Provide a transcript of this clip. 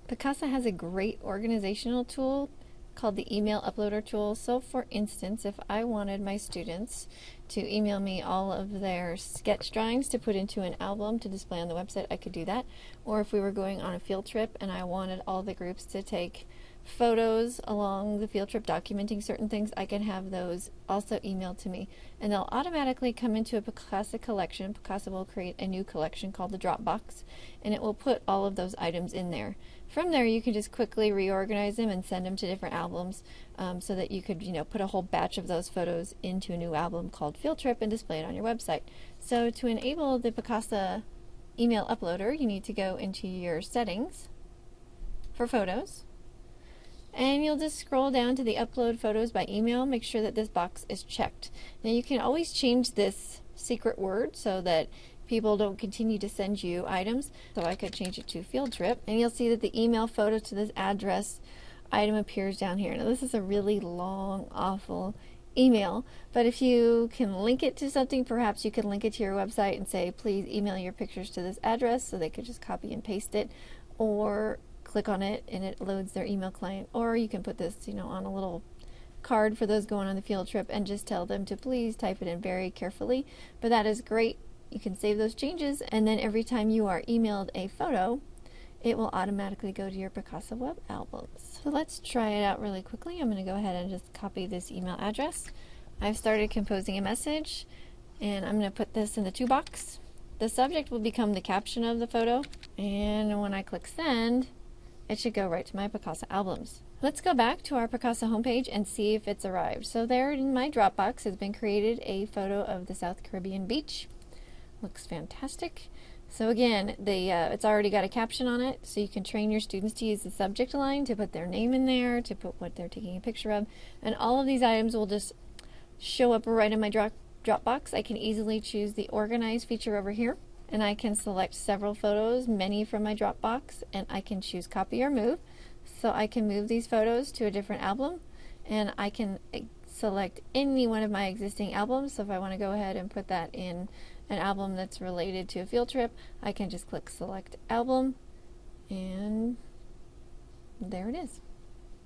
Picasa has a great organizational tool called the email uploader tool. So for instance, if I wanted my students to email me all of their sketch drawings to put into an album to display on the website, I could do that. Or if we were going on a field trip and I wanted all the groups to take photos along the field trip documenting certain things, I can have those also emailed to me, and they'll automatically come into a Picasa collection. Picasa will create a new collection called the Dropbox, and it will put all of those items in there. From there you can just quickly reorganize them and send them to different albums, so that you could put a whole batch of those photos into a new album called Field Trip and display it on your website. So to enable the Picasa email uploader, you need to go into your settings for photos, and you'll just scroll down to the upload photos by email. Make sure that this box is checked. Now you can always change this secret word so that people don't continue to send you items. So I could change it to field trip, and you'll see that the email photo to this address item appears down here. Now this is a really long, awful email, but if you can link it to something, perhaps you can link it to your website and say, please email your pictures to this address, so they could just copy and paste it, or click on it and it loads their email client. Or you can put this on a little card for those going on the field trip and just tell them to please type it in very carefully. But that is great. You can save those changes, and then every time you are emailed a photo, it will automatically go to your Picasa web albums. So let's try it out really quickly. I'm going to go ahead and just copy this email address. I've started composing a message, and I'm going to put this in the to box. The subject will become the caption of the photo, and when I click send, it should go right to my Picasa albums. Let's go back to our Picasa homepage and see if it's arrived. So there in my Dropbox has been created a photo of the South Caribbean beach. Looks fantastic. So again, it's already got a caption on it, so you can train your students to use the subject line to put their name in there, to put what they're taking a picture of, and all of these items will just show up right in my Dropbox. I can easily choose the organize feature over here, and I can select several photos, many from my Dropbox, and I can choose copy or move. So I can move these photos to a different album, and I can select any one of my existing albums. So if I want to go ahead and put that in an album that's related to a field trip, I can just click select album, and there it is.